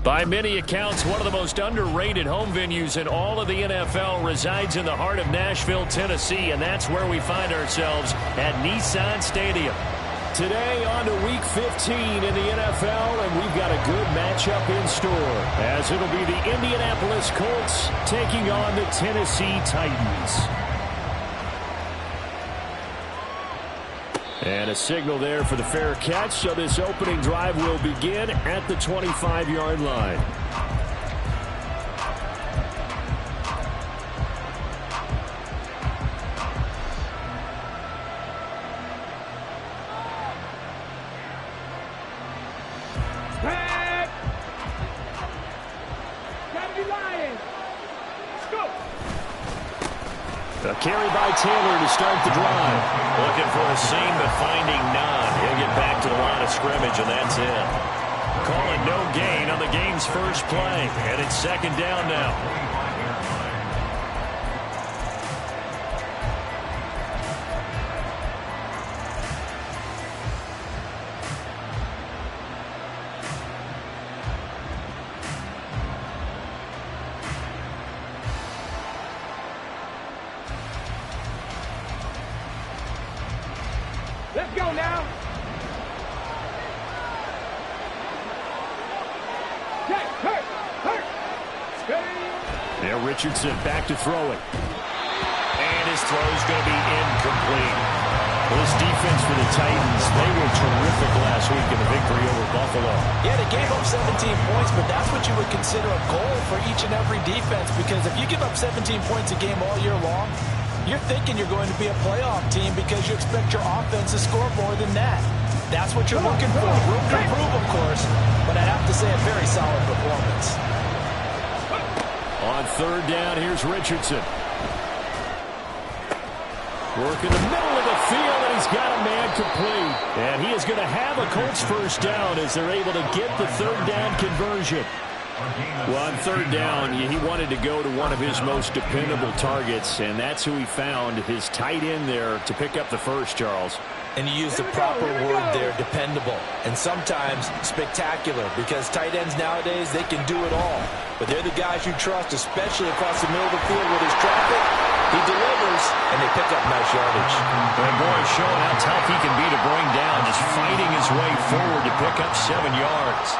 By many accounts, one of the most underrated home venues in all of the NFL resides in the heart of Nashville, Tennessee, and that's where we find ourselves at Nissan Stadium. Today on to Week 15 in the NFL, and we've got a good matchup in store, as it'll be the Indianapolis Colts taking on the Tennessee Titans. And a signal there for the fair catch, so this opening drive will begin at the 25-yard line. A carry by Taylor to start the drive. Looking for a seam, but finding none. He'll get back to the line of scrimmage, and that's it. Call it no gain on the game's first play, and it's second down now. Let's go now. Now Richardson back to throw it. And his throw is going to be incomplete. Well, this defense for the Titans, they were terrific last week in the victory over Buffalo. Yeah, they gave up 17 points, but that's what you would consider a goal for each and every defense, because if you give up 17 points a game all year long, you're thinking you're going to be a playoff team because you expect your offense to score more than that. That's what you're looking for. Room to improve, of course, but I'd have to say a very solid performance. On third down, here's Richardson. Work in the middle of the field, and he's got a man complete. And he is going to have a Colts first down as they're able to get the third down conversion. Well, on third down, he wanted to go to one of his most dependable targets, and that's who he found, his tight end there, to pick up the first, Charles. And you use the proper word there, dependable, and sometimes spectacular, because tight ends nowadays, they can do it all. But they're the guys you trust, especially across the middle of the field with his traffic. He delivers, and they pick up nice yardage. And boy, showing how tough he can be to bring down, just fighting his way forward to pick up 7 yards.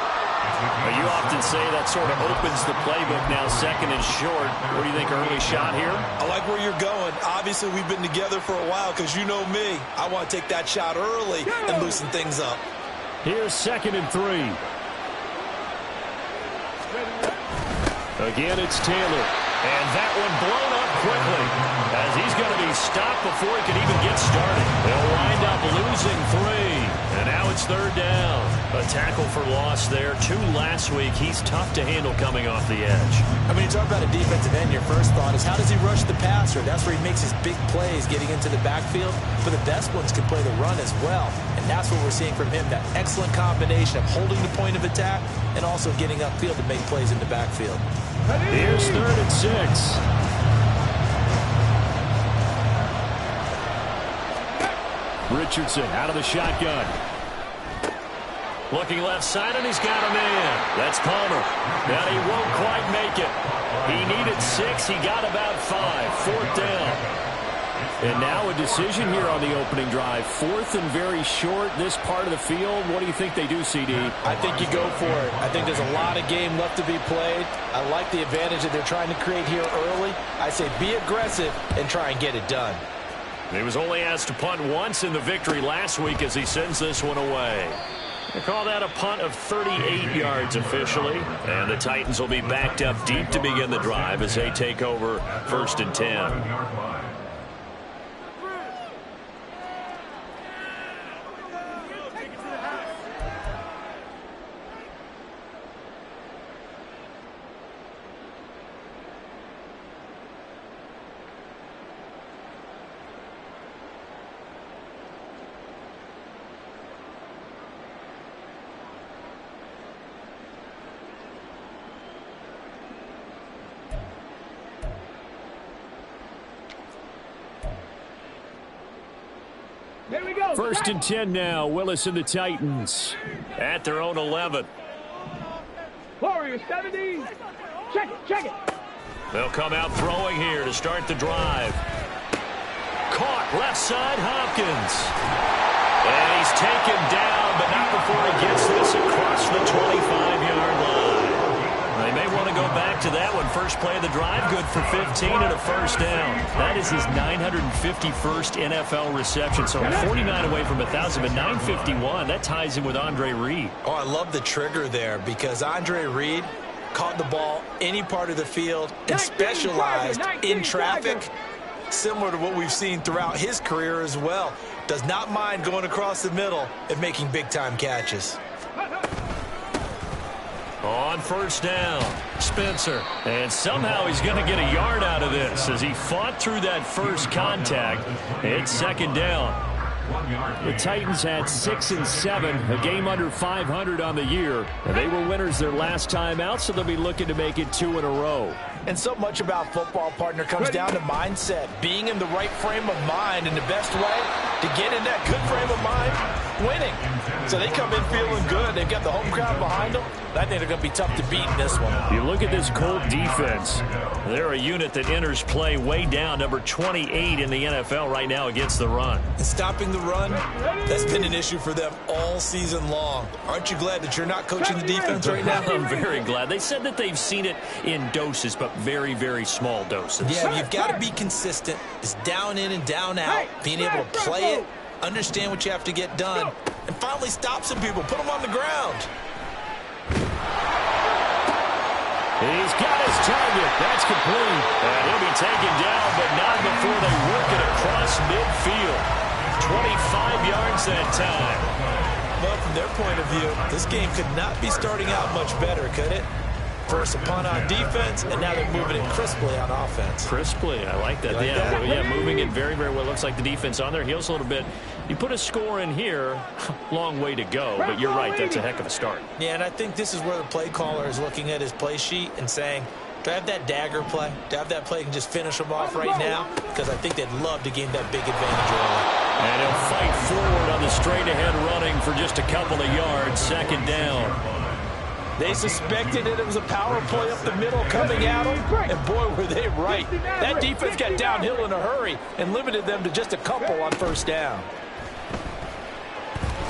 Well, you often say that sort of opens the playbook now, second and short. What do you think, early shot here? I like where you're going. Obviously, we've been together for a while because you know me. I want to take that shot early and loosen things up. Here's 2nd and 3. Again, it's Taylor. And that one blown up quickly as he's going to be stopped before he can even get started. They'll wind up losing 3. And now it's third down. A tackle for loss there. 2 last week. He's tough to handle coming off the edge. I mean, you talk about a defensive end, your first thought is how does he rush the passer? That's where he makes his big plays getting into the backfield. But the best ones can play the run as well. And that's what we're seeing from him, that excellent combination of holding the point of attack and also getting upfield to make plays in the backfield. Here's 3rd and 6. Richardson out of the shotgun. Looking left side, and he's got a man. That's Palmer. Now he won't quite make it. He needed 6. He got about 5. 4th down. And now a decision here on the opening drive. 4th and very short, this part of the field. What do you think they do, CD? I think you go for it. I think there's a lot of game left to be played. I like the advantage that they're trying to create here early. I say be aggressive and try and get it done. He was only asked to punt once in the victory last week as he sends this one away. They call that a punt of 38 yards officially. And the Titans will be backed up deep to begin the drive as they take over 1st and 10. First and 10 now. Willis and the Titans at their own 11. Forward. Carrier 70. Check it. They'll come out throwing here to start the drive. Caught left side, Hopkins. And he's taken down, but not before he gets this across the 25-yard line. They may want to go back to that one. First play of the drive, good for 15 and a first down. That is his 951st NFL reception. So 49 away from 1,000, but 951. That ties him with Andre Reed. Oh, I love the trigger there because Andre Reed caught the ball any part of the field and specialized in traffic, similar to what we've seen throughout his career as well. Does not mind going across the middle and making big-time catches. On first down, Spencer. And somehow he's going to get a yard out of this as he fought through that first contact. It's second down. The Titans had 6 and 7, a game under 500 on the year. And they were winners their last time out, so they'll be looking to make it 2 in a row. And so much about football, partner, comes down to mindset. Being in the right frame of mind, and the best way to get in that good frame of mind, winning. So they come in feeling good. They've got the home crowd behind them. I think they're going to be tough to beat in this one. You look at this Colt defense. They're a unit that enters play way down, number 28 in the NFL right now against the run. And stopping the run, that's been an issue for them all season long. Aren't you glad that you're not coaching the defense right now? I'm very glad. They said that they've seen it in doses, but very, very small doses. Yeah, you've got to be consistent. It's down in and down out. Being able to play it, understand what you have to get done, and finally stop some people. Put them on the ground. He's got his target. That's complete. And he'll be taken down, but not before they work it across midfield. 25 yards that time. Well, from their point of view, this game could not be starting out much better, could it? First a punt on defense, and now they're moving it crisply on offense. Crisply, I like that. Yeah, moving it very, very well. Looks like the defense on their heels a little bit. You put a score in here, long way to go, but you're right, that's a heck of a start. Yeah, and I think this is where the play caller is looking at his play sheet and saying, do I have that dagger play? Do I have that play and just finish them off right now? Because I think they'd love to gain that big advantage early. And he'll fight forward on the straight-ahead running for just a couple of yards, second down. They suspected that it was a power play up the middle coming at them, and boy, were they right. That defense got downhill in a hurry and limited them to just a couple on first down.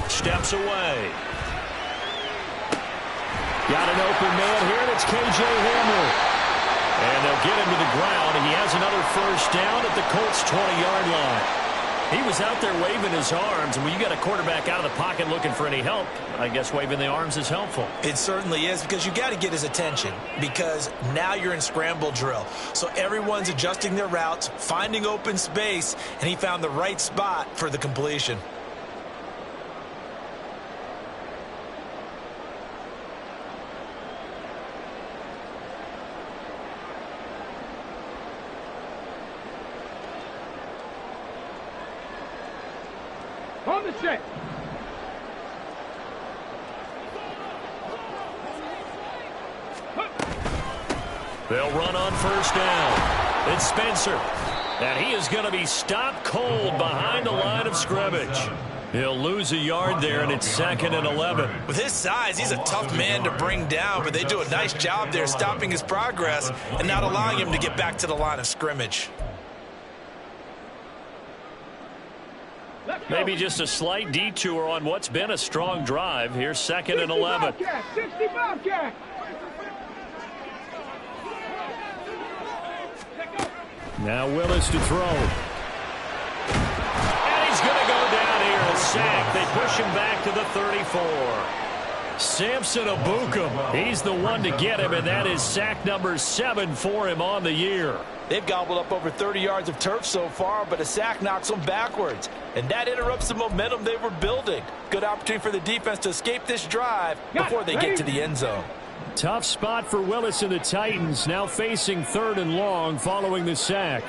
Steps away. Got an open man here, and it's K.J. Hamler. And they'll get him to the ground, and he has another first down at the Colts' 20-yard line. He was out there waving his arms, and when you got a quarterback out of the pocket looking for any help, I guess waving the arms is helpful. It certainly is, because you got to get his attention, because now you're in scramble drill. So everyone's adjusting their routes, finding open space, and he found the right spot for the completion. On the set. They'll run on first down. It's Spencer. And he is going to be stopped cold behind the line of scrimmage. He'll lose a yard there, and it's 2nd and 11. With his size, he's a tough man to bring down, but they do a nice job there stopping his progress and not allowing him to get back to the line of scrimmage. Maybe just a slight detour on what's been a strong drive. Here's 2nd and 11. 60 Bobcat. Now Willis to throw. And he's going to go down here. A sack. They push him back to the 34. Samson Abukum. He's the one to get him, and that is sack number 7 for him on the year. They've gobbled up over 30 yards of turf so far, but a sack knocks them backwards. And that interrupts the momentum they were building. Good opportunity for the defense to escape this drive before they get to the end zone. Tough spot for Willis and the Titans, now facing 3rd and long following the sack.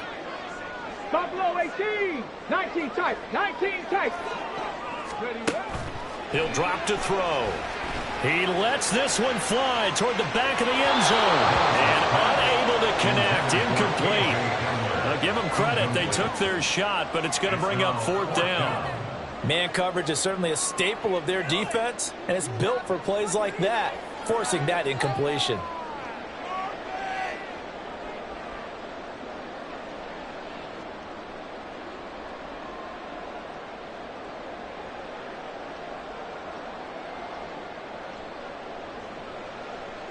Buffalo 18. 19 tight. 19 tight. He'll drop to throw. He lets this one fly toward the back of the end zone. And unable to connect. Incomplete. Now give them credit. They took their shot, but it's going to bring up 4th down. Man coverage is certainly a staple of their defense, and it's built for plays like that. forcing that incompletion.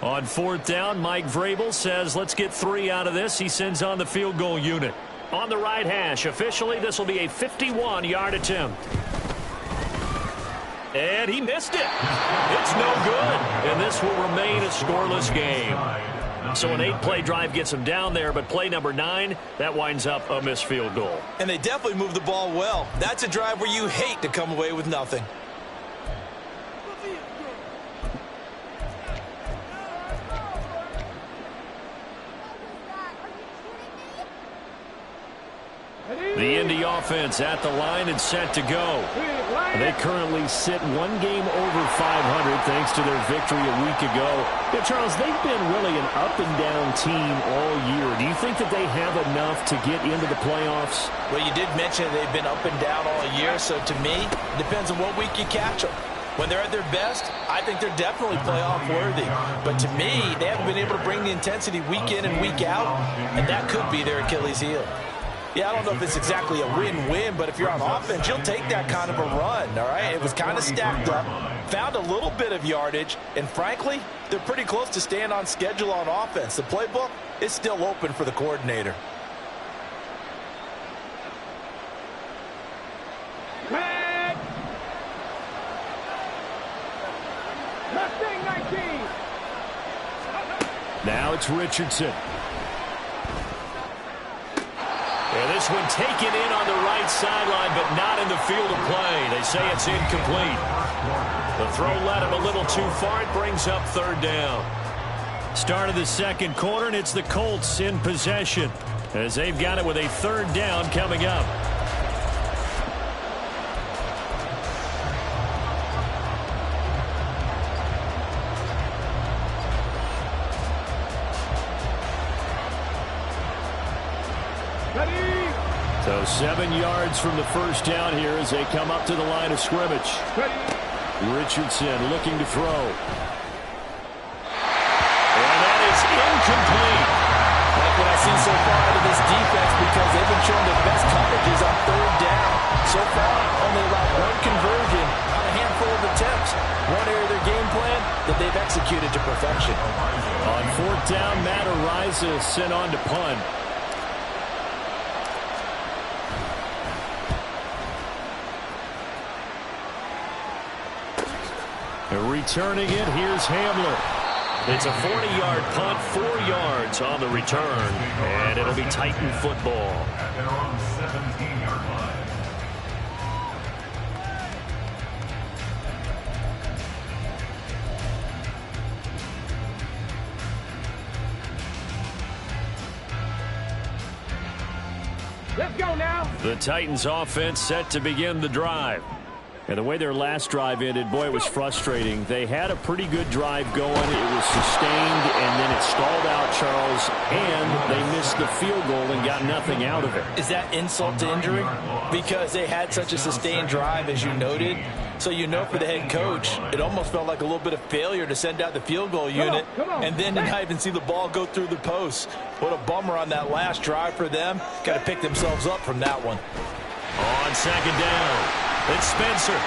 On 4th down, Mike Vrabel says, let's get 3 out of this. He sends on the field goal unit. On the right hash, officially, this will be a 51-yard attempt. And he missed it. It's no good. And this will remain a scoreless game. So an 8-play drive gets him down there, but play number 9, that winds up a missed field goal. And they definitely moved the ball well. That's a drive where you hate to come away with nothing. The Indy offense at the line and set to go. They currently sit 1 game over 500 thanks to their victory a week ago. Yeah, Charles, they've been really an up-and-down team all year. Do you think that they have enough to get into the playoffs? Well, you did mention they've been up and down all year, so to me, it depends on what week you catch them. When they're at their best, I think they're definitely playoff worthy. But to me, they haven't been able to bring the intensity week in and week out, and that could be their Achilles heel. Yeah, I don't know if it's exactly a win-win, but if you're on offense, you'll take that kind of a run, all right? It was kind of stacked up, found a little bit of yardage, and frankly, they're pretty close to staying on schedule on offense. The playbook is still open for the coordinator. Red. Mustang 19. Now it's Richardson. And this one taken in on the right sideline, but not in the field of play. They say it's incomplete. The throw led him a little too far. It brings up 3rd down. Start of the 2nd quarter, and it's the Colts in possession as they've got it with a 3rd down coming up. So 7 yards from the 1st down here as they come up to the line of scrimmage. Richardson looking to throw. And that is incomplete. Like what I see so far out of this defense, because they've been showing their best coverages on 3rd down. So far, only allowed 1 conversion on a handful of attempts. One area of their game plan that they've executed to perfection. On 4th down, Matt Ariza sent on to punt. Returning it, here's Hamler. It's a 40-yard punt, 4 yards on the return, and it'll be Titan football. They're on the 17-yard line. Let's go now. The Titans offense set to begin the drive. And the way their last drive ended, boy, it was frustrating. They had a pretty good drive going. It was sustained, and then it stalled out, Charles, and they missed the field goal and got nothing out of it. Is that insult to injury? Because they had such a sustained drive, as you noted. So you know for the head coach, it almost felt like a little bit of failure to send out the field goal unit, and then to not even see the ball go through the post. What a bummer on that last drive for them. Got to pick themselves up from that one. On 2nd down. It's Spencer.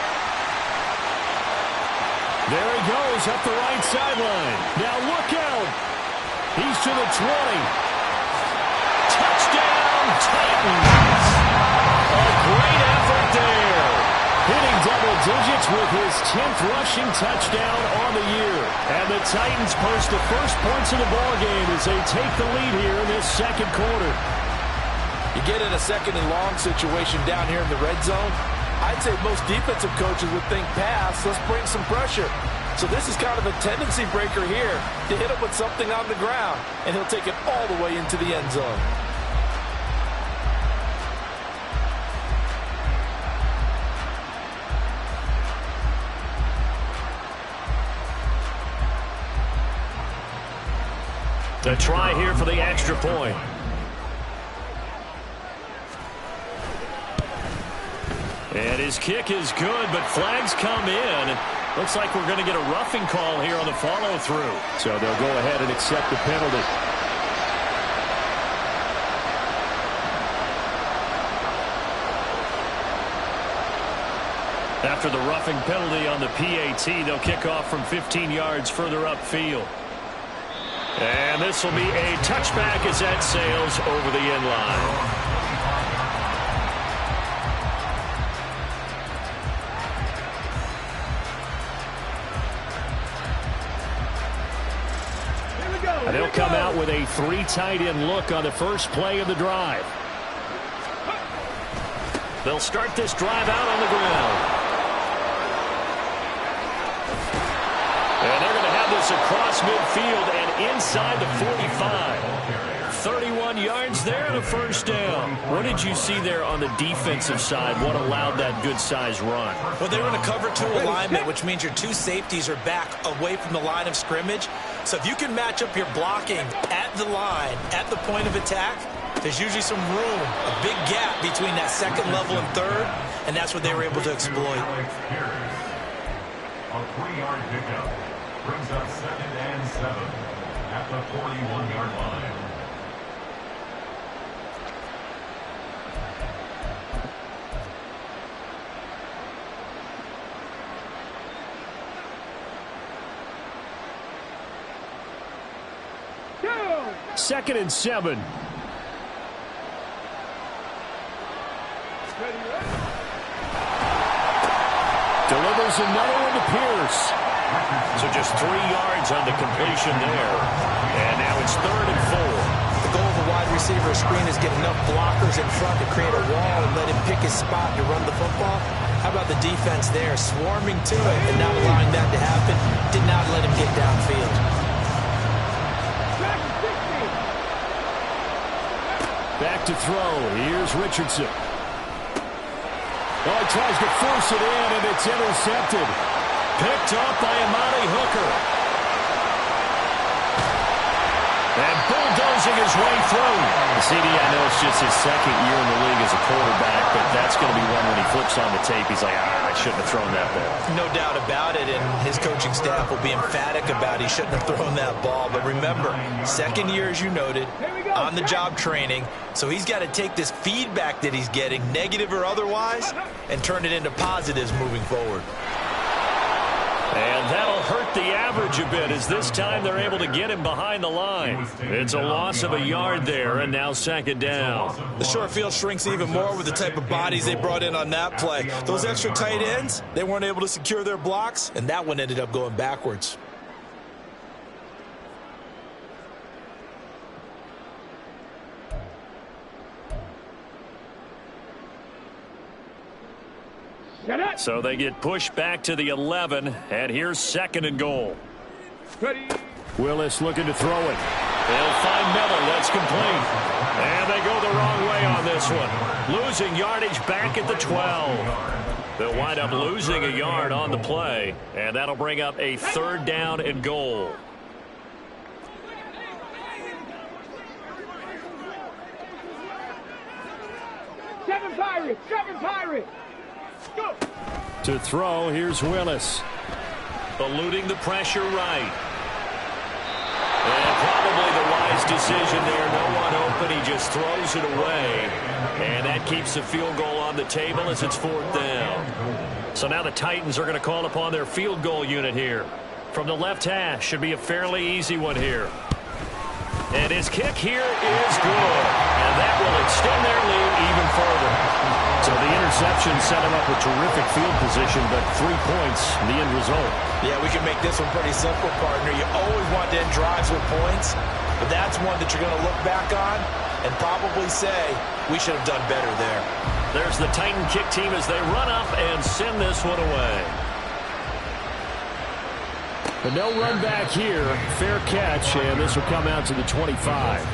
There he goes up the right sideline. Now look out. He's to the 20. Touchdown, Titans. A great effort there. Hitting double digits with his 10th rushing touchdown on the year. And the Titans post the first points of the ballgame as they take the lead here in this 2nd quarter. You get in a 2nd and long situation down here in the red zone. I'd say most defensive coaches would think pass, let's bring some pressure. So this is kind of a tendency breaker here to hit him with something on the ground, and he'll take it all the way into the end zone. The try here for the extra point. And his kick is good, but flags come in. Looks like we're going to get a roughing call here on the follow-through. So they'll go ahead and accept the penalty. After the roughing penalty on the PAT, they'll kick off from 15 yards further upfield. And this will be a touchback as that sails over the end line. And they'll come out with a 3 tight end look on the first play of the drive. They'll start this drive out on the ground. And they're going to have this across midfield and inside the 45. 31 yards there and a first down. What did you see there on the defensive side? What allowed that good-sized run? Well, they were in a cover 2 alignment, which means your 2 safeties are back away from the line of scrimmage. So if you can match up your blocking at the line, at the point of attack, there's usually some room, a big gap between that second level and third, and that's what they were able to exploit. A 3-yard pickup brings up 2nd and 7 at the 41-yard line. Second and 7. Delivers another one to Pierce. So just 3 yards on the completion there. And now it's 3rd and 4. The goal of a wide receiver screen is get enough blockers in front to create a wall and let him pick his spot to run the football. How about the defense there, swarming to it and not allowing that to happen? Did not let him get downfield. Back to throw. Here's Richardson. Oh, he tries to force it in, and it's intercepted. Picked up by Amani Hooker. And bulldozing his way through. CD, I know it's just his 2nd year in the league as a quarterback, but that's going to be one when he flips on the tape. He's like, I shouldn't have thrown that ball. No doubt about it, and his coaching staff will be emphatic about he shouldn't have thrown that ball. But remember, 2nd year, as you noted, on-the-job training, so he's got to take this feedback that he's getting, negative or otherwise, and turn it into positives moving forward. And that'll hurt the average a bit as this time they're able to get him behind the line. It's a loss of a yard there, and now 2nd down. The short field shrinks even more with the type of bodies they brought in on that play. Those extra tight ends, they weren't able to secure their blocks, and that one ended up going backwards. So they get pushed back to the 11, and here's 2nd and goal. Willis looking to throw it. They'll find Miller. That's complete. And they go the wrong way on this one. Losing yardage back at the 12. They'll wind up losing a yard on the play, and that'll bring up a 3rd down and goal. Seven Pirates! Go! To throw, here's Willis. Eluding the pressure right. And probably the wise decision there. No one open. He just throws it away. And that keeps the field goal on the table as it's 4th down. So now the Titans are going to call upon their field goal unit here. From the left hash, should be a fairly easy one here. And his kick here is good. And that will extend their lead even further. So the interception set him up with terrific field position, but 3 points, the end result. Yeah, we can make this one pretty simple, partner. You always want to end drives with points, but that's one that you're going to look back on and probably say, we should have done better there. There's the Titan kick team as they run up and send this one away. But no run back here. Fair catch, and this will come out to the 25.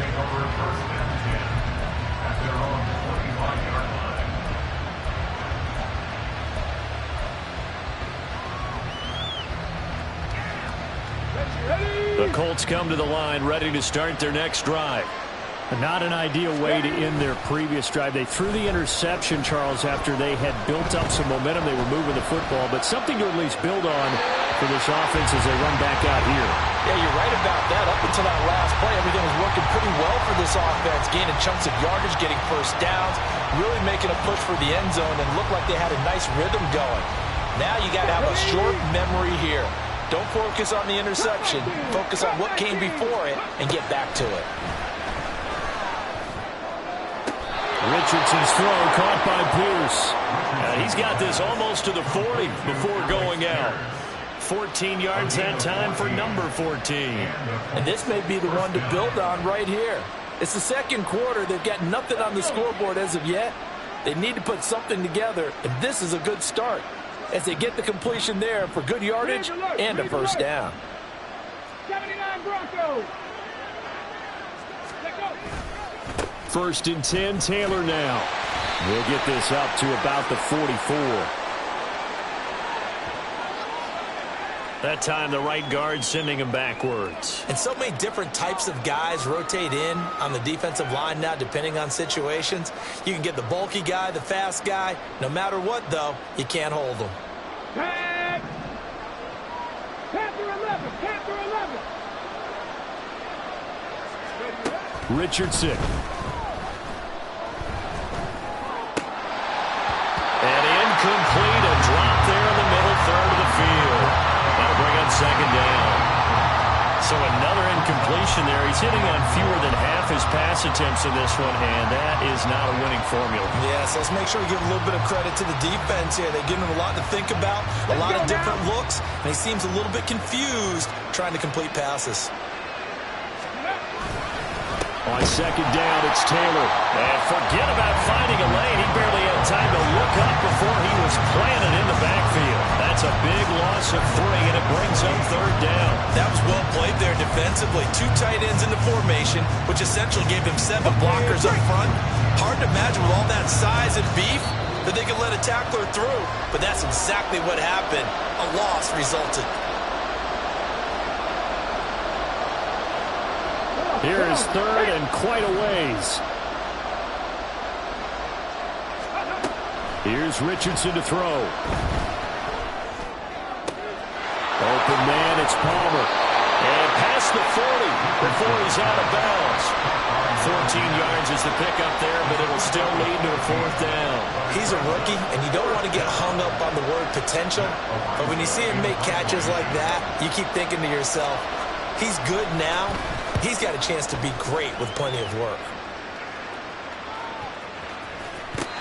The Colts come to the line ready to start their next drive. Not an ideal way to end their previous drive. They threw the interception, Charles, after they had built up some momentum. They were moving the football, but something to at least build on for this offense as they run back out here. Yeah, you're right about that. Up until that last play, everything was working pretty well for this offense, gaining chunks of yardage, getting first downs, really making a push for the end zone, and looked like they had a nice rhythm going. Now you got to have a short memory here. Don't focus on the interception. Focus on what came before it and get back to it. Richardson's throw caught by Pierce. He's got this almost to the 40 before going out. 14 yards that time for number 14. And this may be the one to build on right here. It's the second quarter. They've got nothing on the scoreboard as of yet. They need to put something together, and this is a good start as they get the completion there for good yardage and a first down. 79 Broncos. Let go. 1st and 10, Taylor now. We'll get this up to about the 44. That time the right guard sending him backwards. And so many different types of guys rotate in on the defensive line now depending on situations. You can get the bulky guy, the fast guy. No matter what, though, you can't hold them. Tag. Panther 11. Panther 11. Richardson. And incomplete, a drop there in the middle third of the field. That'll bring up 2nd down. So another incompletion there. He's hitting on fewer than half his pass attempts in this one, and that is not a winning formula. Yeah, so let's make sure we give a little bit of credit to the defense here. They give him a lot to think about, a lot of different looks, and he seems a little bit confused trying to complete passes. On 2nd down, it's Taylor. And forget about finding a lane. He barely had time to look up before he was planted in the backfield. That's a big loss of 3, and it brings up 3rd down. That was well played there defensively. 2 tight ends in the formation, which essentially gave him 7 blockers up front. Hard to imagine with all that size and beef that they could let a tackler through. But that's exactly what happened. A loss resulted. Here is 3rd and quite a ways. Here's Richardson to throw. Open man, it's Palmer. And past the 40 before he's out of bounds. 14 yards is the pickup there, but it'll still lead to a 4th down. He's a rookie, and you don't want to get hung up on the word potential. But when you see him make catches like that, you keep thinking to yourself, he's good now. He's got a chance to be great with plenty of work.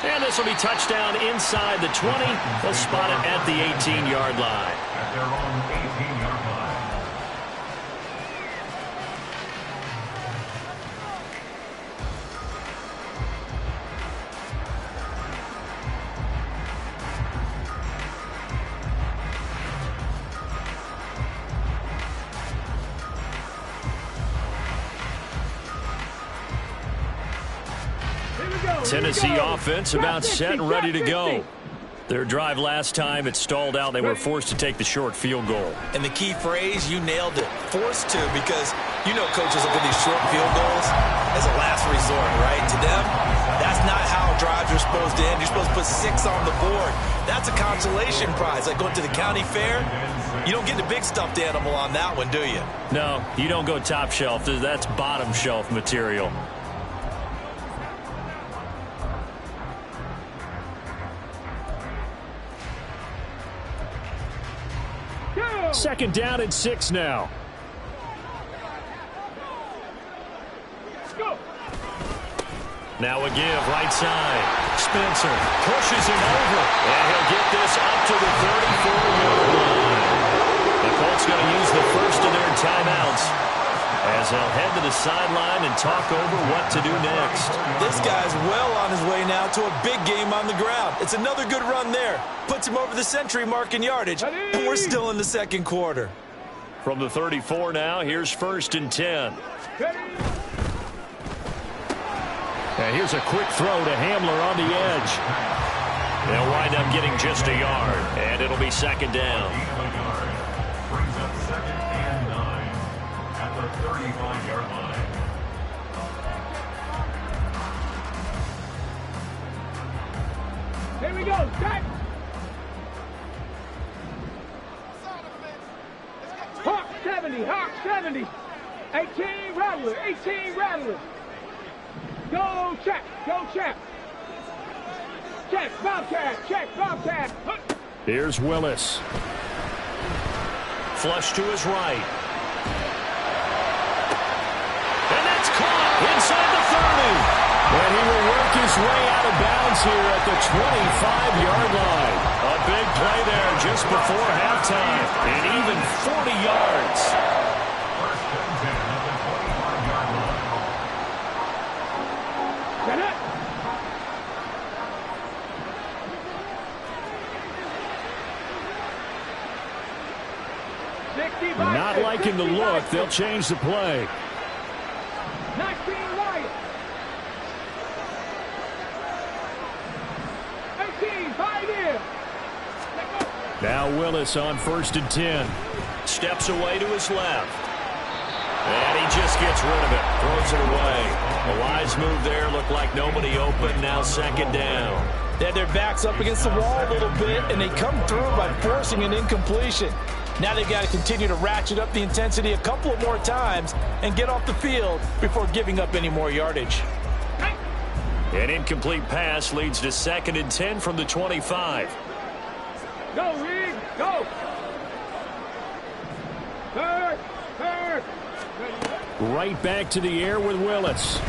And this will be touchdown inside the 20. They'll spot it at the 18-yard line. At their own 18-yard line. Tennessee offense about set and ready to go. Their drive last time, it stalled out. They were forced to take the short field goal. And the key phrase, you nailed it. Forced to, because you know coaches look at these short field goals as a last resort, right? To them, that's not how drives are supposed to end. You're supposed to put 6 on the board. That's a consolation prize, like going to the county fair. You don't get the big stuffed animal on that one, do you? No, you don't go top shelf. That's bottom shelf material. Second down and 6 now. Go. Now a give, right side. Spencer pushes him over, and he'll get this up to the 34-yard line. The Colts going to use the first of their timeouts as they'll head to the sideline and talk over what to do next. This guy's well on his way now to a big game on the ground. It's another good run there. Puts him over the century mark in yardage, and we're still in the second quarter. From the 34 now, here's 1st and 10. And here's a quick throw to Hamler on the edge. They'll wind up getting just a yard, and it'll be 2nd down. Brings up 2nd and 9 at the 35-yard line. Here we go. Check. Hawk 70. Hawk 70. 18 Rattler. 18 Rattler. Go check. Go check. Check. Bobcat. Check. Bobcat. Here's Willis. Flush to his right. And that's caught inside the 30. And he will work his way out of bounds here at the 25-yard line. A big play there just before halftime. And even 40 yards. First and 10 at the 25-yard line. Set it. Not liking the look. They'll change the play. 19 Lions. 18, 5 in. Now Willis on 1st and 10. Steps away to his left. And he just gets rid of it. Throws it away. A wise move there. Looked like nobody open. Now 2nd down. They had their backs up against the wall a little bit, and they come through by forcing an incompletion. Now they've got to continue to ratchet up the intensity a couple of more times and get off the field before giving up any more yardage. An incomplete pass leads to 2nd and 10 from the 25. Go, Reed. Go. Third. Right back to the air with Willis.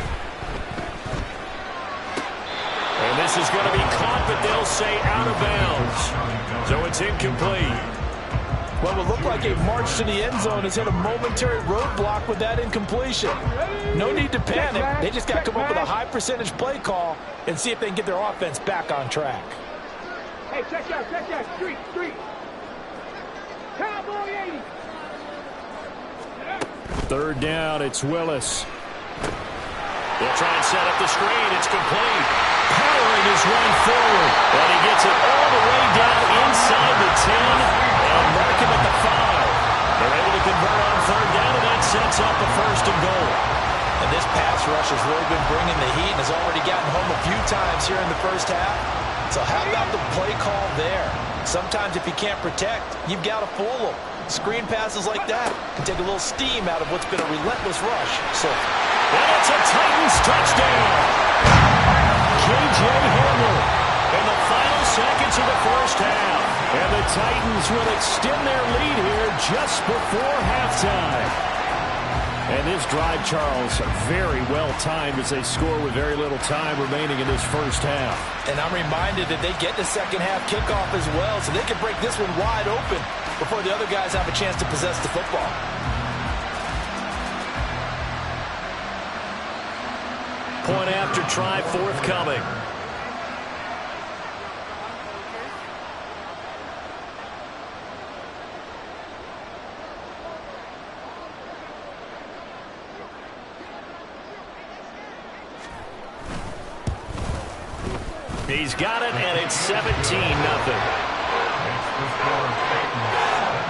And this is going to be caught, but they'll say out of bounds. So it's incomplete. What would look like a march to the end zone has hit a momentary roadblock with that incompletion. No need to panic. They just got to come up with a high percentage play call and see if they can get their offense back on track. Hey, check out. Street. Cowboy 80. 3rd down, it's Willis. They'll try and set up the screen. It's complete. Powering his run forward. But he gets it all the way down inside the 10 and mark him at the 5. They're able to convert on 3rd down, and that sets up a 1st and goal. And this pass rush has really been bringing the heat and has already gotten home a few times here in the first half. So how about the play call there? Sometimes if you can't protect, you've got to fool them. Screen passes like that can take a little steam out of what's been a relentless rush. So, and it's a Titans touchdown. J.J. Hamler. In the final seconds of the first half. And the Titans will extend their lead here just before halftime. And this drive, Charles, very well timed as they score with very little time remaining in this first half. And I'm reminded that they get the second half kickoff as well, so they can break this one wide open before the other guys have a chance to possess the football. Point after try forthcoming. He's got it, and it's 17-0. It's the score of Titans 17.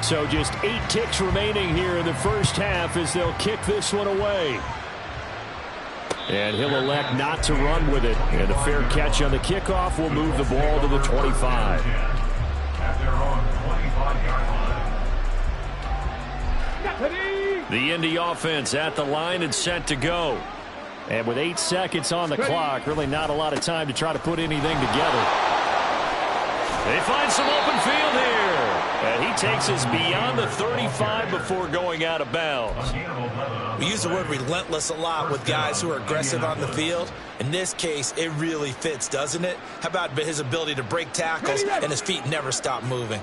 So just 8 ticks remaining here in the first half as they'll kick this one away. And he'll elect not to run with it. And a fair catch on the kickoff will move the ball to the 25. At their own 25-yard line. The Indy offense at the line and set to go. And with 8 seconds on the clock, really not a lot of time to try to put anything together. They find some open field here. And he takes us beyond the 35 before going out of bounds. We use the word relentless a lot with guys who are aggressive on the field. In this case, it really fits, doesn't it? How about his ability to break tackles and his feet never stop moving?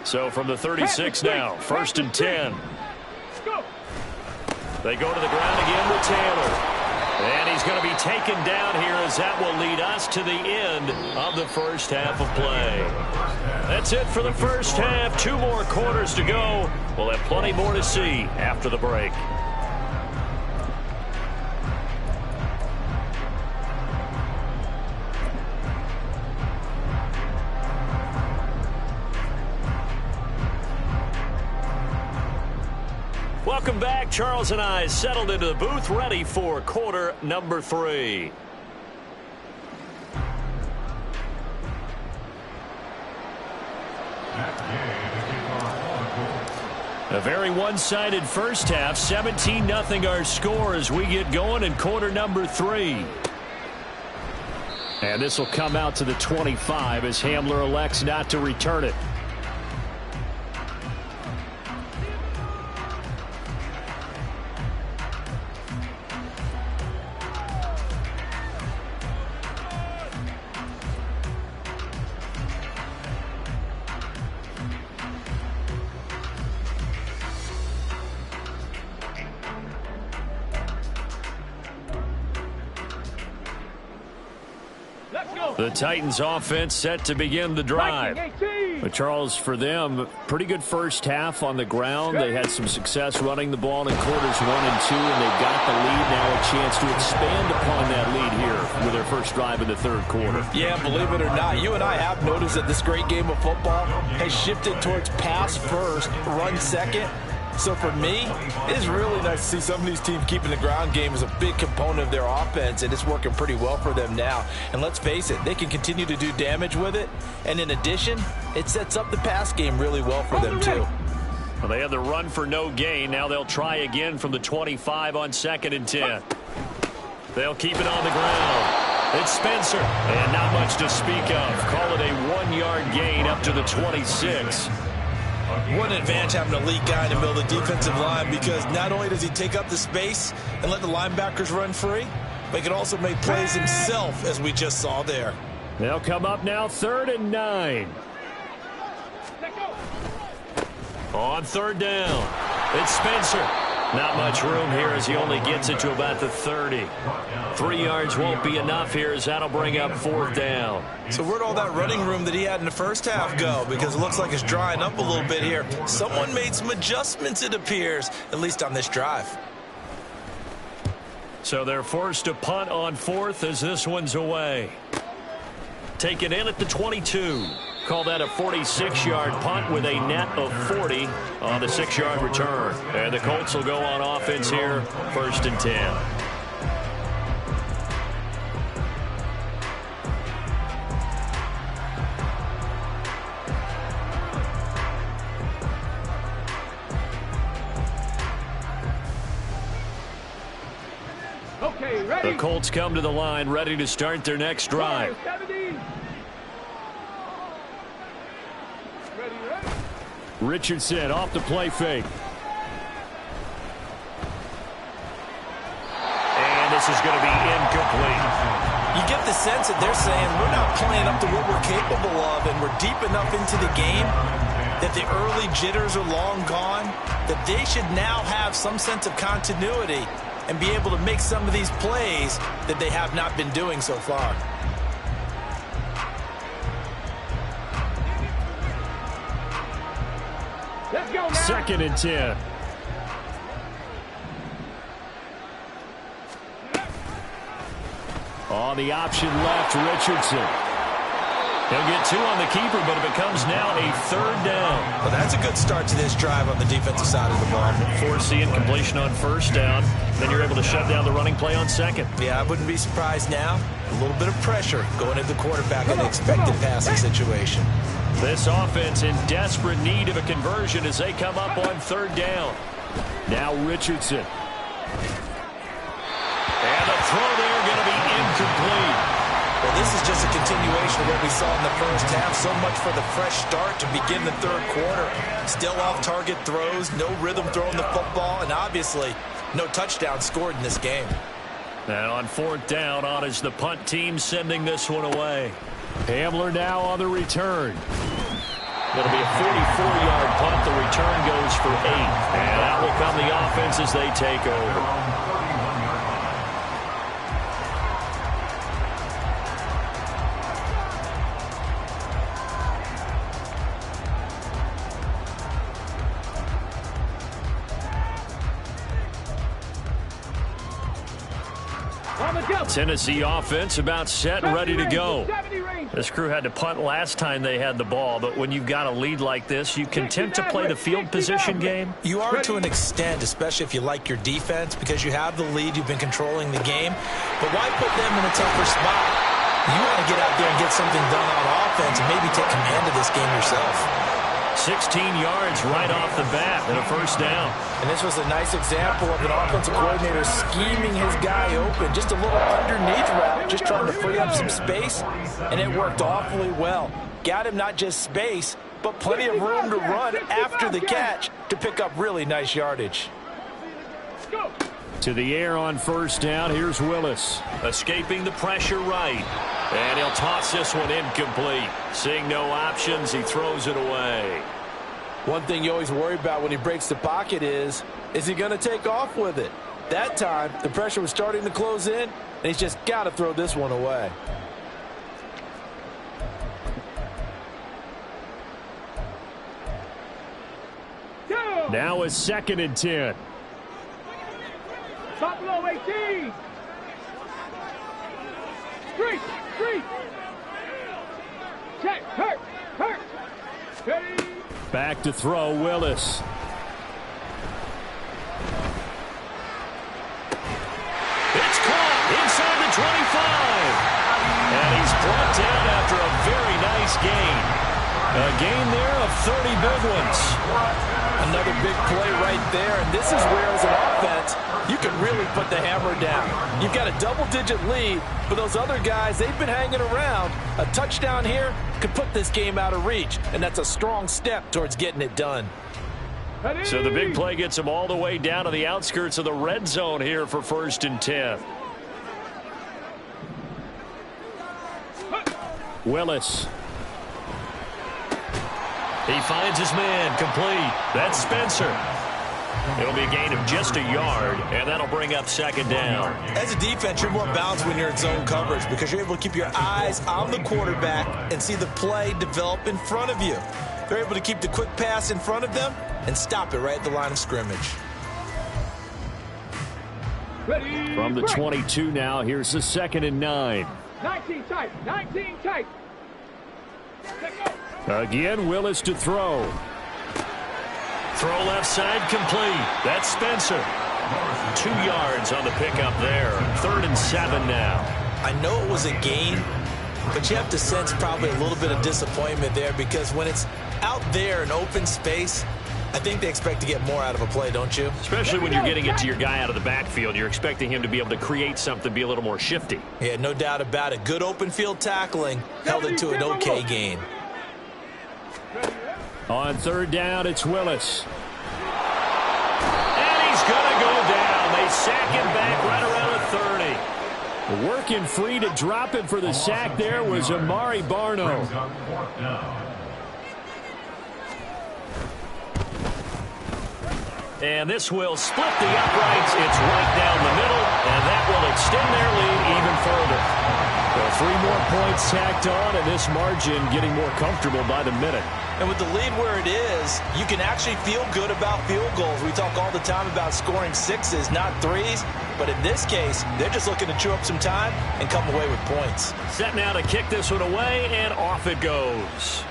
So from the 36 now, 1st and 10. They go to the ground again with Taylor. And he's going to be taken down here as that will lead us to the end of the first half of play. That's it for the first half. 2 more quarters to go. We'll have plenty more to see after the break. Welcome back. Charles and I settled into the booth, ready for quarter number 3. A very one-sided first half. 17-0 our score as we get going in quarter number 3. And this will come out to the 25 as Hamler elects not to return it. The Titans offense set to begin the drive. But Charles, for them, pretty good first half on the ground. They had some success running the ball in quarters 1 and 2, and they got the lead. Now a chance to expand upon that lead here with their first drive in the third quarter. Yeah, believe it or not, you and I have noticed that this great game of football has shifted towards pass first, run second. So for me, it's really nice to see some of these teams keeping the ground game as a big component of their offense, and it's working pretty well for them now. And let's face it, they can continue to do damage with it. And in addition, it sets up the pass game really well for them too. Well, they had the run for no gain. Now they'll try again from the 25 on 2nd and 10. They'll keep it on the ground. It's Spencer, and not much to speak of. Call it a 1-yard gain up to the 26. What an advantage having an elite guy in the middle of the defensive line, because not only does he take up the space and let the linebackers run free, but he can also make plays himself, as we just saw there. They'll come up now 3rd and 9. On 3rd down, it's Spencer. Not much room here as he only gets it to about the 30. 3 yards won't be enough here as that'll bring up 4th down. So where'd all that running room that he had in the first half go? Because it looks like it's drying up a little bit here. Someone made some adjustments, it appears, at least on this drive. So they're forced to punt on 4th as this one's away. Taken in at the 22. Call that a 46-yard punt with a net of 40 on the 6-yard return. And the Colts will go on offense here, 1st and 10. Okay, ready? The Colts come to the line, ready to start their next drive. Richardson off the play fake. And this is going to be incomplete. You get the sense that they're saying we're not playing up to what we're capable of, and we're deep enough into the game that the early jitters are long gone, that they should now have some sense of continuity and be able to make some of these plays that they have not been doing so far. Let's go now. 2nd and 10. On the option left, Richardson. He'll get 2 on the keeper, but it becomes now a 3rd down. Well, that's a good start to this drive on the defensive side of the ball. Force the incompletion on 1st down. Then you're able to shut down the running play on 2nd. Yeah, I wouldn't be surprised now. A little bit of pressure going into the quarterback in an expected passing situation. This offense in desperate need of a conversion as they come up on 3rd down. Now Richardson. And the throw there going to be incomplete. Well, this is just a continuation of what we saw in the first half. So much for the fresh start to begin the third quarter. Still off-target throws, no rhythm throwing the football, and obviously no touchdown scored in this game. And on 4th down, on is the punt team sending this one away. Hamler now on the return. It'll be a 44-yard punt. The return goes for 8. And out will come the offense as they take over. Tennessee offense about set and ready to go. This crew had to punt last time they had the ball, but when you've got a lead like this, you content to play the field position game? You are to an extent, especially if you like your defense, because you have the lead, you've been controlling the game. But why put them in a tougher spot? You want to get out there and get something done on offense and maybe take command of this game yourself. 16 yards right off the bat and a first down. And this was a nice example of an offensive coordinator scheming his guy open. Just a little underneath route, just trying to free up some space, and it worked awfully well. Got him not just space, but plenty of room to run after the catch to pick up really nice yardage. To the air on first down, here's Willis. Escaping the pressure right. And he'll toss this one incomplete. Seeing no options, he throws it away. One thing you always worry about when he breaks the pocket is he going to take off with it? That time, the pressure was starting to close in, and he's just got to throw this one away. Now it's 2nd and 10. Top below 18. Street. Check. Hurt. Ready. Back to throw, Willis. It's caught inside the 25. And he's brought down after a very nice gain. A gain there of 30 big ones. Another big play right there, and this is where, as an offense, you can really put the hammer down. You've got a double-digit lead, but those other guys, they've been hanging around. A touchdown here could put this game out of reach, and that's a strong step towards getting it done. So the big play gets them all the way down to the outskirts of the red zone here for 1st and 10. Willis. He finds his man, complete. That's Spencer. It'll be a gain of just a yard, and that'll bring up 2nd down. As a defense, you're more balanced when you're in zone coverage because you're able to keep your eyes on the quarterback and see the play develop in front of you. They're able to keep the quick pass in front of them and stop it right at the line of scrimmage. Ready. From the 22 now, here's the 2nd and 9. 19 tight. Again, Willis to throw. Throw left side, complete. That's Spencer. 2 yards on the pickup there. 3rd and 7 now. I know it was a gain, but you have to sense probably a little bit of disappointment there because when it's out there in open space, I think they expect to get more out of a play, don't you? Especially when you're getting it to your guy out of the backfield. You're expecting him to be able to create something, be a little more shifty. Yeah, no doubt about it. Good open field tackling held it to an okay gain. On 3rd down, it's Willis. And he's going to go down. They sack him back right around the 30. Working free to drop him for the sack there was Amari Barno. And this will split the uprights. It's right down the middle, and that will extend their lead even further. So 3 more points tacked on, and this margin getting more comfortable by the minute. And with the lead where it is, you can actually feel good about field goals. We talk all the time about scoring 6s, not 3s. But in this case, they're just looking to chew up some time and come away with points. Set now to kick this one away, and off it goes.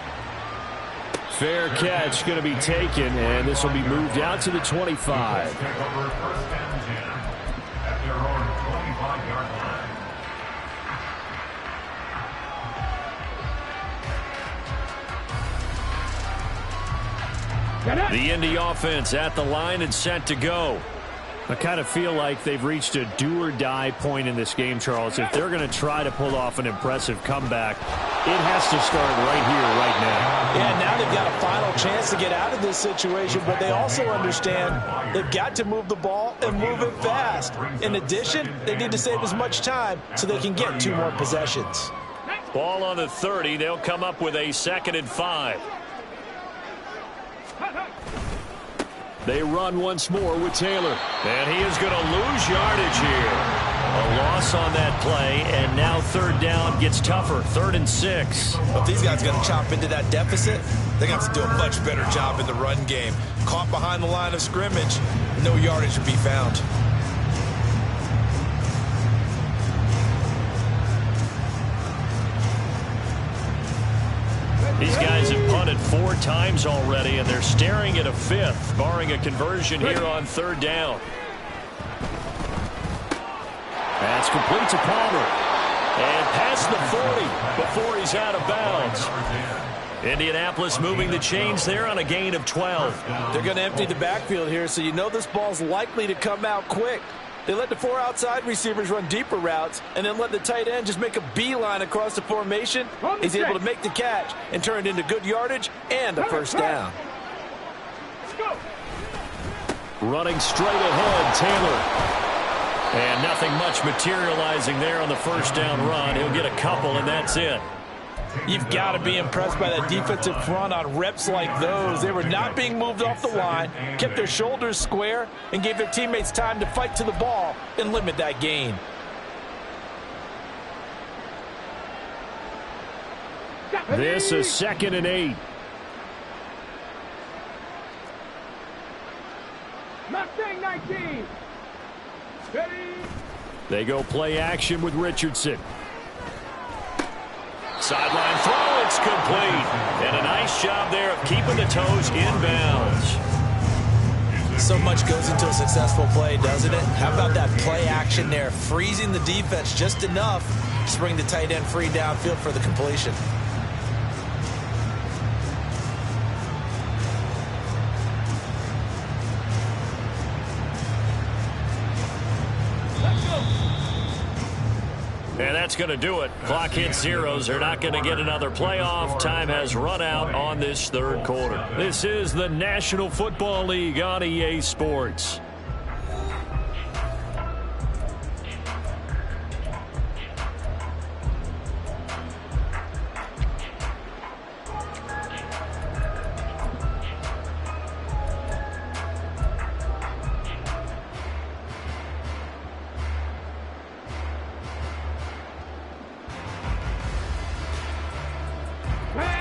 Fair catch going to be taken, and this will be moved out to the 25. The Indy offense at the line and set to go. I kind of feel like they've reached a do-or-die point in this game, Charles. If they're going to try to pull off an impressive comeback, it has to start right here, right now. Yeah, now they've got a final chance to get out of this situation, but they also understand they've got to move the ball and move it fast. In addition, they need to save as much time so they can get 2 more possessions. Ball on the 30. They'll come up with a 2nd and 5. They run once more with Taylor. And he is going to lose yardage here. A loss on that play, and now 3rd down gets tougher. 3rd and 6. If these guys are going to chop into that deficit, they're going to have to do a much better job in the run game. Caught behind the line of scrimmage, no yardage to be found. These guys have punted 4 times already, and they're staring at a 5th, barring a conversion here on 3rd down. That's complete to Palmer. And past the 40 before he's out of bounds. Indianapolis moving the chains there on a gain of 12. They're going to empty the backfield here, so you know this ball's likely to come out quick. They let the 4 outside receivers run deeper routes and then let the tight end just make a beeline across the formation. He's able to make the catch and turn it into good yardage and a first down. Running straight ahead, Taylor. And nothing much materializing there on the first down run. He'll get a couple, and that's it. You've got to be impressed by that defensive front on reps like those. They were not being moved off the line, kept their shoulders square, and gave their teammates time to fight to the ball and limit that gain. This is 2nd and 8. Mustang 19. Ready. They go play action with Richardson. Sideline throw, it's complete. And a nice job there of keeping the toes inbounds. So much goes into a successful play, doesn't it? How about that play action there, freezing the defense just enough to bring the tight end free downfield for the completion. And that's going to do it. Clock hits zeros. They're not going to get another playoff. Time has run out on this 3rd quarter. This is the National Football League on EA Sports.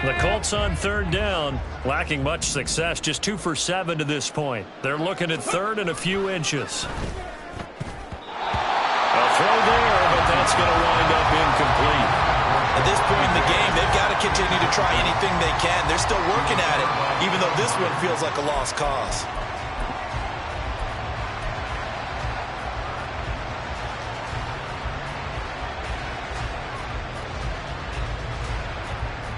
The Colts on 3rd down, lacking much success, just 2 for 7 to this point. They're looking at 3rd and a few inches. A throw there, but that's going to wind up incomplete. At this point in the game, they've got to continue to try anything they can. They're still working at it, even though this one feels like a lost cause.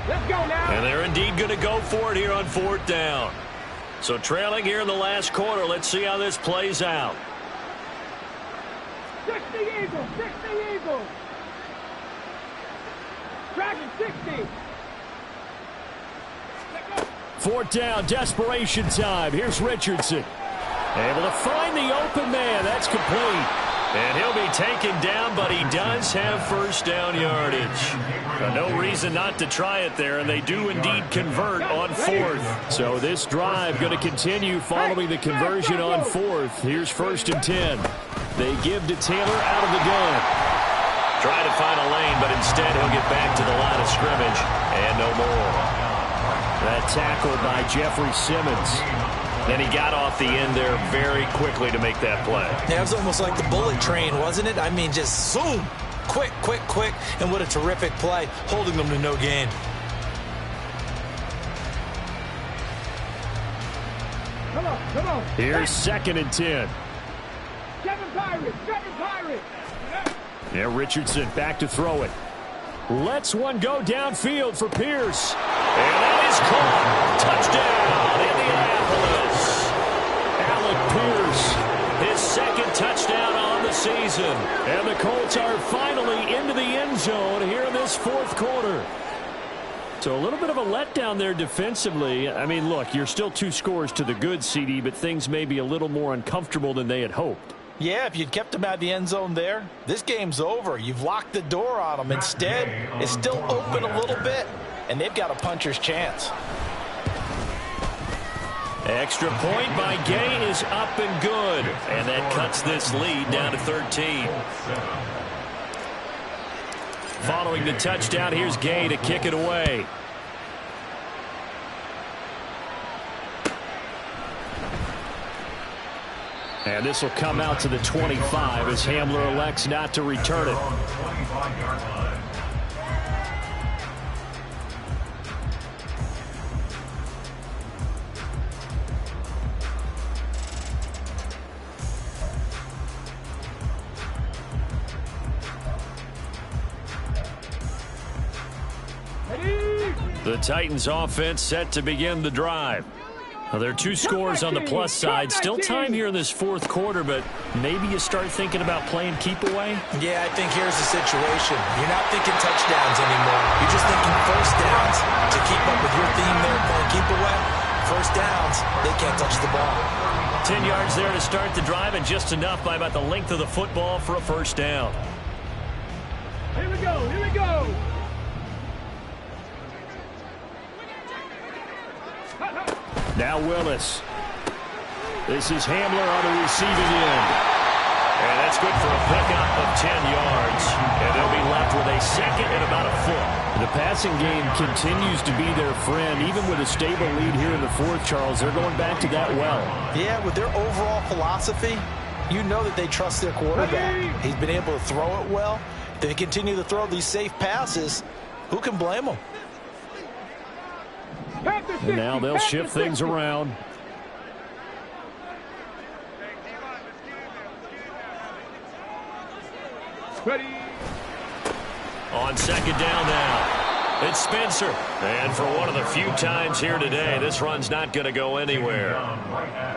Let's go now. And they're indeed going to go for it here on 4th down. So trailing here in the last quarter. Let's see how this plays out. 60 Eagles, 60 Eagles. Dragon 60. 4th down, desperation time. Here's Richardson. Able to find the open man. That's complete. And he'll be taken down, but he does have first down yardage. No reason not to try it there, and they do indeed convert on 4th. So this drive going to continue following the conversion on 4th. Here's 1st and 10. They give to Taylor out of the gun. Try to find a lane, but instead he'll get back to the line of scrimmage, and no more. That tackle by Jeffrey Simmons. And he got off the end there very quickly to make that play. Yeah, it was almost like the bullet train, wasn't it? I mean, just zoom. Quick, quick, quick. And what a terrific play, holding them to no gain. Come on, come on. Here's 2nd and 10. 7 Pirates, 7 Pirates. Yeah, Richardson back to throw it. Lets one go downfield for Pierce. And that is caught. Touchdown, Indianapolis. Alec Pierce, his 2nd touchdown on the season. And the Colts are finally into the end zone here in this 4th quarter. So a little bit of a letdown there defensively. I mean, look, you're still 2 scores to the good, CD, but things may be a little more uncomfortable than they had hoped. Yeah, if you'd kept them out of the end zone there, this game's over. You've locked the door on them. Instead, it's still open a little bit, and they've got a puncher's chance. Extra point by Gay is up and good. And that cuts this lead down to 13. Following the touchdown, here's Gay to kick it away. And this will come out to the 25 as Hamler elects not to return it. The Titans offense set to begin the drive. Well, there are two scores on the plus side. Still time here in this fourth quarter, but maybe you start thinking about playing keep away? Yeah, I think here's the situation. You're not thinking touchdowns anymore. You're just thinking first downs to keep up with your theme there playing keep away. First downs, they can't touch the ball. 10 yards there to start the drive, and just enough by about the length of the football for a first down. Here we go, here we go. Now Willis. This is Hamler on the receiving end. And that's good for a pickup of 10 yards. And they'll be left with a second and about a foot. The passing game continues to be their friend. Even with a stable lead here in the fourth, Charles, they're going back to that well. Yeah, with their overall philosophy, you know that they trust their quarterback. He's been able to throw it well. They continue to throw these safe passes. Who can blame them? And now they'll shift things around. Ready. On second down now, it's Spencer. And for one of the few times here today, this run's not going to go anywhere.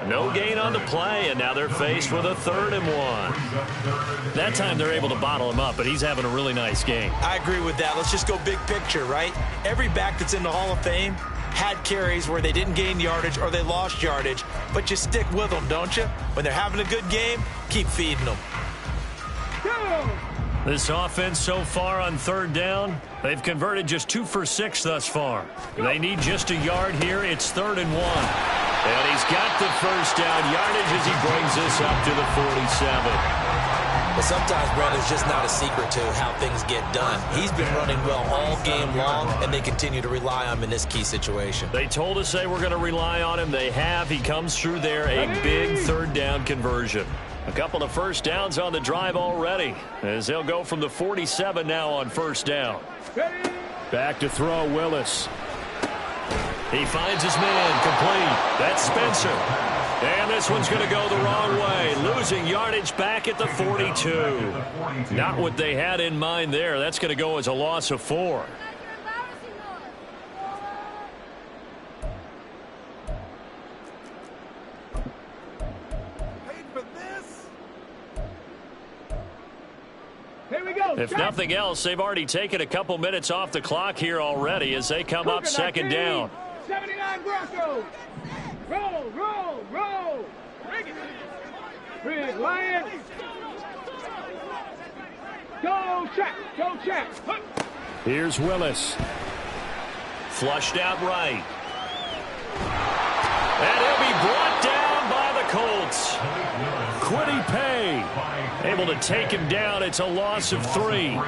No gain on the play, and now they're faced with a 3rd and 1. That time they're able to bottle him up, but he's having a really nice game. I agree with that. Let's just go big picture, right? Every back that's in the Hall of Fame had carries where they didn't gain yardage or they lost yardage, but you stick with them, don't you? When they're having a good game, keep feeding them. Go. This offense so far on 3rd down, they've converted just 2 for 6 thus far. They need just a yard here. It's 3rd and 1. And he's got the first down yardage as he brings this up to the 47. But sometimes, Brent, it's just not a secret to how things get done. He's been running well all game long, and they continue to rely on him in this key situation. They told us they were going to rely on him. They have. He comes through there, a big 3rd down conversion. A couple of first downs on the drive already, as they'll go from the 47 now on first down. Back to throw, Willis. He finds his man, complete. That's Spencer. And this one's going to go the wrong way, losing yardage back at the 42. Not what they had in mind there. That's going to go as a loss of 4. Here we go. If nothing else, they've already taken a couple minutes off the clock here already as they come up second down. 79 Broncos. Roll, roll, roll. Big Lions. Go check, go check. Here's Willis. Flushed out right. And he'll be brought down by the Colts. Quiddy Pay able to take him down. It's a loss of 3.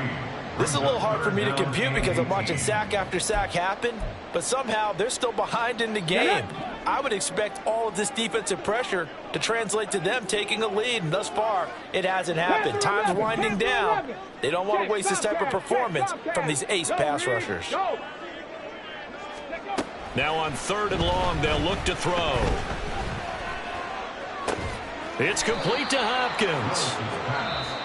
This is a little hard for me to compute because I'm watching sack after sack happen, but somehow they're still behind in the game. I would expect all of this defensive pressure to translate to them taking a lead, and thus far, it hasn't happened. Time's winding down. They don't want to waste this type of performance from these ace pass rushers. Now on 3rd and long, they'll look to throw. It's complete to Hopkins.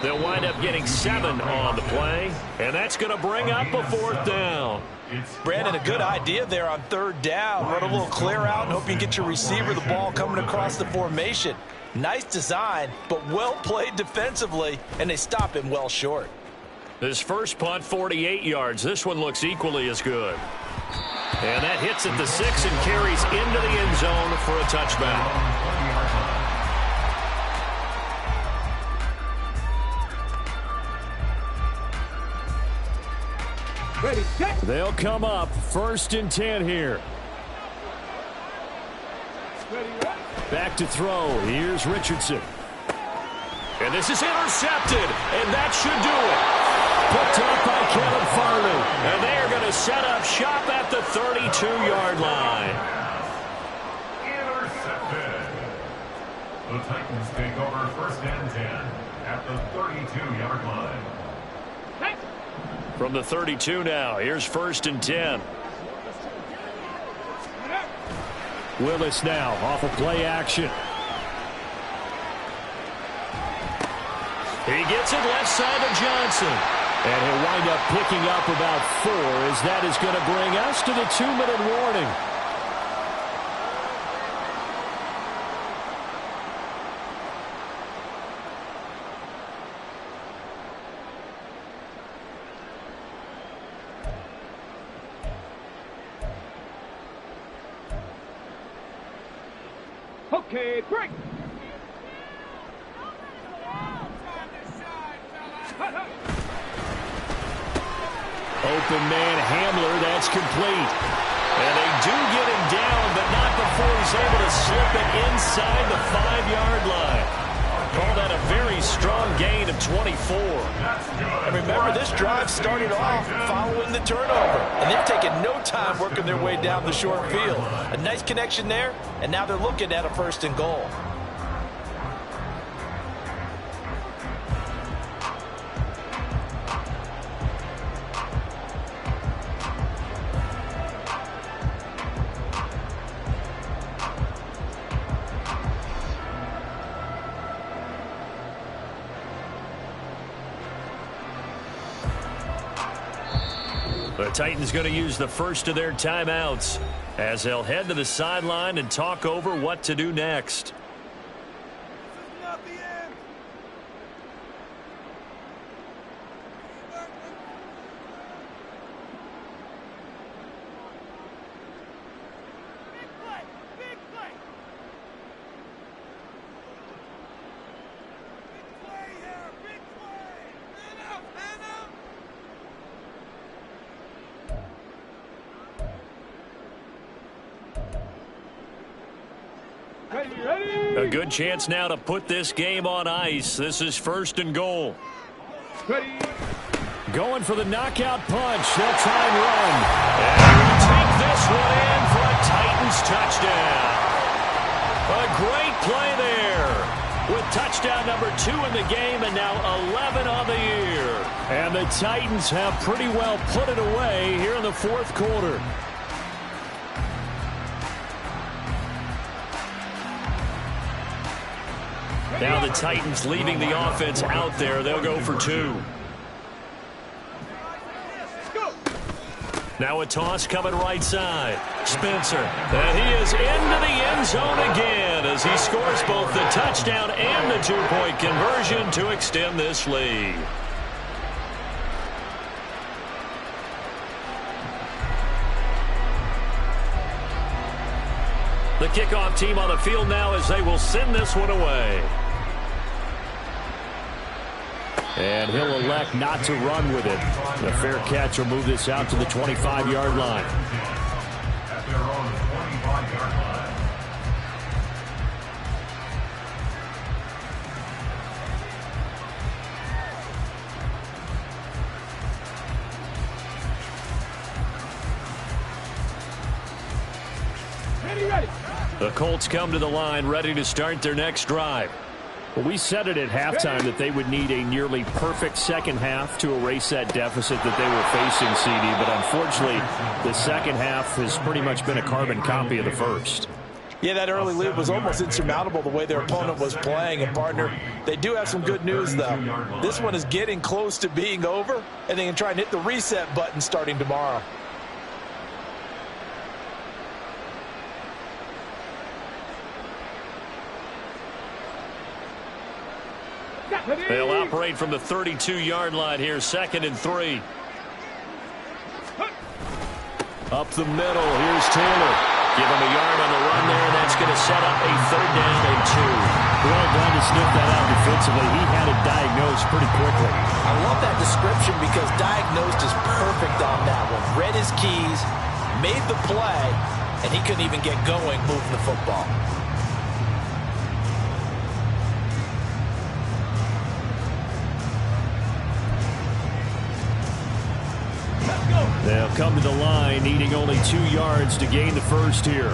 They'll wind up getting 7 on the play, and that's going to bring up a 4th down. Brandon, a good idea there on 3rd down. Run a little clear out and hope you can get your receiver the ball coming across the formation. Nice design, but well played defensively, and they stop him well short. This first punt, 48 yards. This one looks equally as good. And that hits at the 6 and carries into the end zone for a touchback. Ready, set. They'll come up 1st and 10 here. Ready, Back to throw. Here's Richardson. And this is intercepted, and that should do it. Picked up by Kevin Farley. And they are going to set up shop at the 32-yard line. Intercepted. The Titans take over 1st and 10 at the 32-yard line. From the 32 now, here's 1st and 10. Willis now off of play action. He gets it left side of Johnson. And he'll wind up picking up about 4, as that is going to bring us to the 2-minute warning. Okay, break. Open man Hamler, that's complete. And they do get him down, but not before he's able to slip it inside the 5-yard line. Call that a very strong gain of 24. And remember, this drive started off following the turnover. And they've taken no time working their way down the short field. A nice connection there, and now they're looking at a 1st and goal. The Titans going to use the first of their timeouts as they'll head to the sideline and talk over what to do next. A good chance now to put this game on ice. This is 1st and goal. Ready. Going for the knockout punch. They'll try and run. And we take this one in for a Titans touchdown. A great play there. With touchdown number 2 in the game and now 11 on the year. And the Titans have pretty well put it away here in the 4th quarter. Now the Titans leaving the offense out there. They'll go for 2. Now a toss coming right side. Spencer. And he is into the end zone again as he scores both the touchdown and the 2-point conversion to extend this lead. The kickoff team on the field now as they will send this one away. And he'll elect not to run with it. The fair catch will move this out to the 25-yard line. At their own 25-yard line. Ready. The Colts come to the line ready to start their next drive. Well, we said it at halftime that they would need a nearly perfect second half to erase that deficit that they were facing, CD. But unfortunately, the second half has pretty much been a carbon copy of the first. Yeah, that early lead was almost insurmountable the way their opponent was playing. And, partner, they do have some good news, though. This one is getting close to being over, and they can try and hit the reset button starting tomorrow. They'll operate from the 32-yard line here, 2nd and 3. Up the middle, here's Taylor. Give him a yard on the run there, and that's going to set up a 3rd down and 2. Well done to sniff that out defensively. He had it diagnosed pretty quickly. I love that description because diagnosed is perfect on that one. Read his keys, made the play, and he couldn't even get going moving the football. They'll come to the line, needing only 2 yards to gain the first here.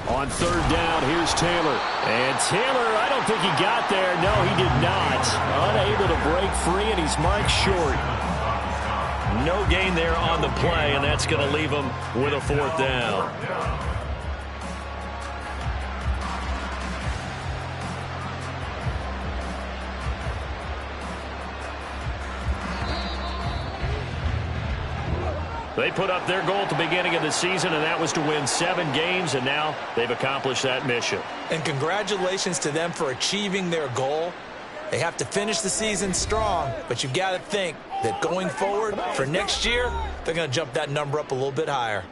On 3rd down, here's Taylor. And Taylor, I don't think he got there. No, he did not. Unable to break free, and he's marked short. No gain there on the play, and that's going to leave him with a 4th down. They put up their goal at the beginning of the season, and that was to win 7 games, and now they've accomplished that mission. And congratulations to them for achieving their goal. They have to finish the season strong, but you've got to think that going forward for next year, they're going to jump that number up a little bit higher.